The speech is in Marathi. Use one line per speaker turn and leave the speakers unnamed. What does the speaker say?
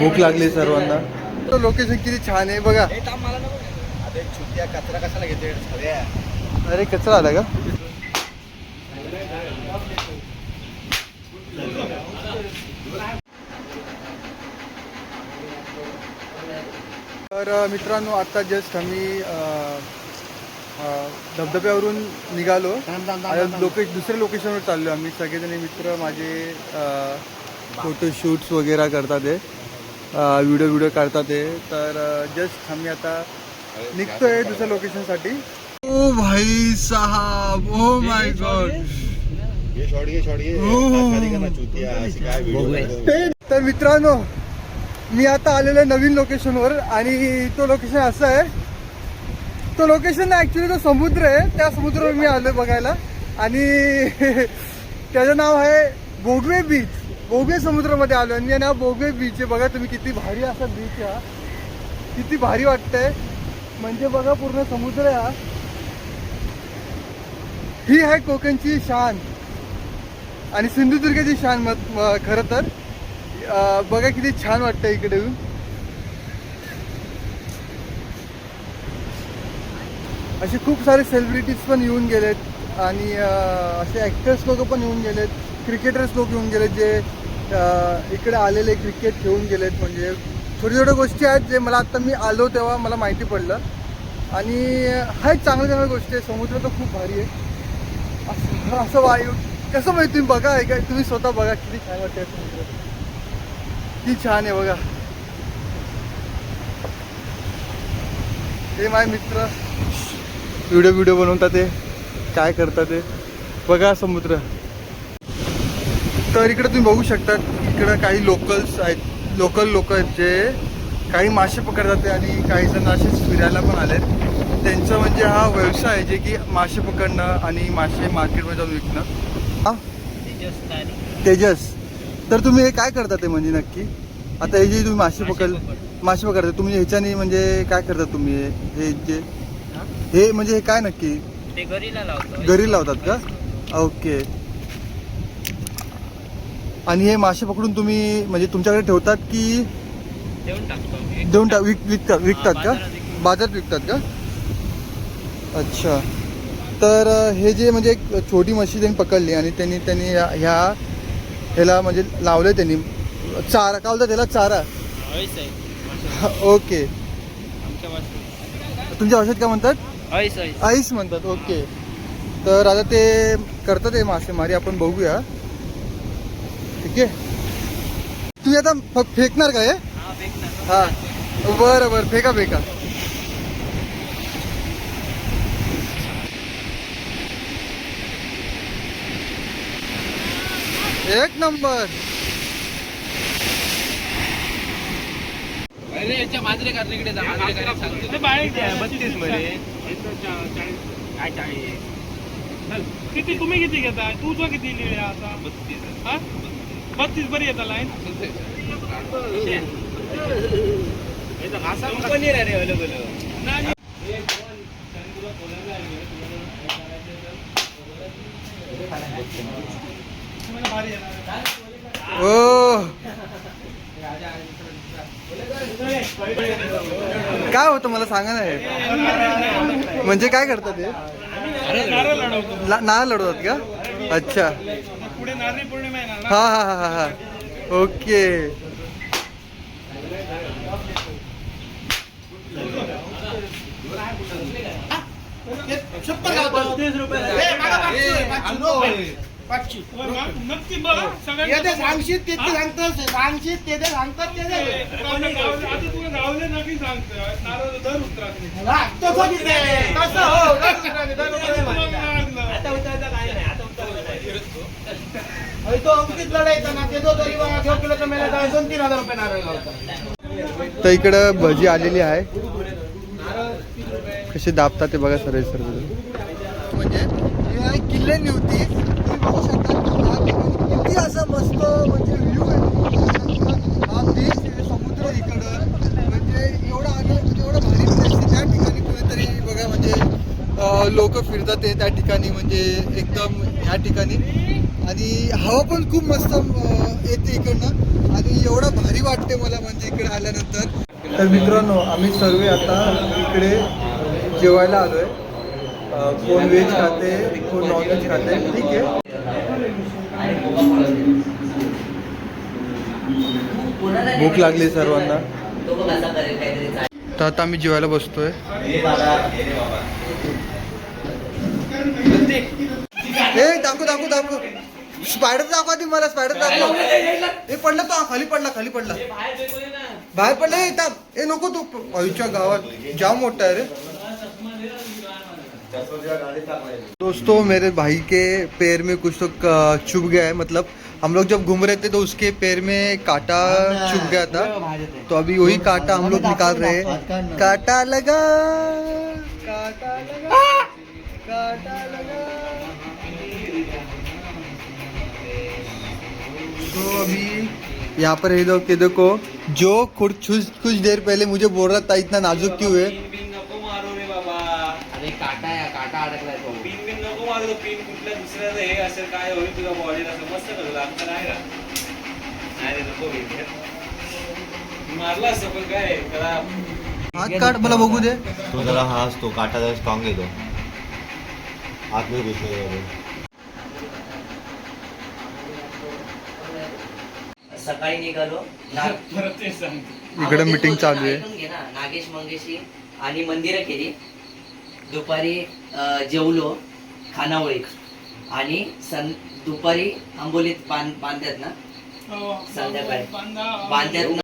भूक लागली सर्वांना. लोकेशन किती छान आहे बघा.
कचरा कशाला घेते?
अरे कचरा आला का? तर मित्रांनो आता जस्ट आम्ही धबधब्यावरून निघालो. दुसऱ्या लोकेशनवर चाललो आम्ही सगळेजण मित्र माझे. फोटोशूट्स वगैरे करतात ते, व्हिडिओ काढतात ते. तर जस्ट आम्ही आता निघतोय दुसऱ्या लोकेशनसाठी. ओ भाई साहब, ओ माय गॉड. तर मित्रांनो मी आता आलेलो आहे नवीन लोकेशनवर आणि तो लोकेशन असं आहे. तो लोकेशन ॲक्च्युली तो समुद्र आहे. त्या समुद्रावर मी आलो बघायला आणि त्याचं नाव आहे बोगवे बीच. बोगवे समुद्रामध्ये आलो आणि ना बोगवे बीच आहे. बघा तुम्ही किती भारी असा बीच आहे. किती भारी वाटतंय म्हणजे बघा पूर्ण समुद्र आहे. ही आहे कोकणची शान आणि सिंधुदुर्गाची शान खरं तर. बघा किती छान वाटतं इकडे येऊन. असे खूप सारे सेलिब्रिटीज पण येऊन गेलेत आणि असे ॲक्टर्स लोक पण येऊन गेलेत, क्रिकेटर्स लोक येऊन गेलेत जे इकडे आलेले क्रिकेट खेळून गेलेत. म्हणजे छोट्या छोट्या गोष्टी आहेत जे मला आत्ता मी आलो तेव्हा मला माहिती पडलं. आणि हा एक चांगल्या गोष्टी आहे. समुद्र तर खूप भारी आहे. असं वायू कसं माहिती तुम्ही बघा, ऐका तुम्ही स्वतः बघा किती छान वाटतं समुद्र. किती छान आहे बघा. हे माझे मित्र व्हिडिओ बनवतात ते काय करतात ते बघा समुद्र. तर इकडे तुम्ही बघू शकता इकडं काही लोकल्स आहेत, लोकल लोक आहेत जे काही मासे पकडतात आणि काही जण असेच फिरायला पण आले. त्यांचं म्हणजे हा व्यवसाय आहे जे की मासे पकडणं आणि मासे मार्केटमध्ये जाऊन विकणं. हां तेजस. तर तुम्ही हे काय करता ते म्हणजे नक्की आता हे जे तुम्ही मासे पकडता तुम्ही ह्याच्याने म्हणजे काय करता तुम्ही हे जे हे म्हणजे हे काय नक्की
ते
घरी लावतात का? ओके. आणि हे मासे पकडून तुम्ही म्हणजे तुमच्याकडे ठेवतात की विकतात का? बाजारात विकतात का? अच्छा. तर हे जे म्हणजे एक छोटी मच्छी त्यांनी पकडली आणि त्यांनी ह्याला म्हणजे लावलं त्यांनी चारा. का बोलतात त्याला? चारा. ओके. तुमच्या भाषेत काय म्हणतात? आईस म्हणतात. ओके. तर आता ते करतात हे मासेमारी आपण बघूया. ठीक आहे. तुम्ही आता फेकणार का हे? हां बरं फेका. एक नंबर.
याच्या मांजरे करण्याकडे जा. मांजरे सांगतो 32 मध्ये काय 40.
किती तुम्ही किती घेताय? तुझं किती लिहिले आता?
32.
हा 32 बरी येतात लाईन.
कंपनी रे अलग
ओ काय होतं मला सांगा ना. हे म्हणजे काय करतात ते? नारळ लढवतात का? अच्छा.
पुढे नारळी पौर्णिमा आहे ना.
हा. ओके.
नक्की बघा सगळ्यांना
सांगशील ते सांगतात
आता तुला गावले नक्की सांगतोय नारळ दर उतरात
तर इकडं भजी आलेली आहे. कशी दाबतात ते बघा सर्व. म्हणजे किल्ल्यांनी होती. तुम्ही बघू शकता किती असं मस्त म्हणजे व्ह्यू आहे. हा बीच समुद्र इकडं म्हणजे एवढं भारी प्लेस. त्या ठिकाणी कुणीतरी बघा म्हणजे लोक फिरतात ते त्या ठिकाणी म्हणजे एकदम ह्या ठिकाणी. आणि हवा पण खूप मस्त येते इकडनं आणि एवढं भारी वाटते मला म्हणजे इकडे आल्यानंतर. तर मित्रांनो आम्ही सर्व आता इकडे जेवायला आलो आहे. कोण व्हेज खाते कोण नॉनव्हेज खाते. ठीक आहे. भूक लागली सर्वांना तर आता आम्ही जेवायला बसतोय. ए दाखव दाखव दाखव स्पायडर दाखव आधी मला. स्पायडर दाखव. हे पडला तो खाली पडला खाली पडला बाहेर पडला. हे थांब. हे नको तू आईच्या गावात जाम मोठा है रे. दोस्तों मेरे भाई के पैर में कुछ तो चुभ गया है. मतलब हम लोग जब घूम रहे थे तो उसके पैर में कांटा चुभ गया था. तो अभी वही कांटा हम लोग निकाल रहे हैं. कांटा लगा कांटा लगा कांटा लगा. तो अभी यहाँ पर ये लोग देखो जो कुछ देर पहले मुझे बोल रहा था इतना नाजुक क्यों है.
नको मारू रे बाबा. अरे काटा अडकलाय तो. पिन नको मारू. तो पिन कुठल्या दुसऱ्याचं हे असेल काय होईल तुझ्या बॉडीला समजतं का तुला. आमचं नाही का. नाही रे नको मारला असं पण काय त्याला.
हात काढ मला बघू दे.
तो जरा हा असतो काटा जरा स्ट्रॉंग येतो आतमध्ये घुसले.
सकाळी निघालो
इकडे मीटिंग चालू आहे.
घे ना. नागेश मंगेशी आणि मंदिरं केली. दुपारी जेवलो खानावळीत आणि दुपारी आंबोलीत बांधतात ना संध्याकाळी बांधतात.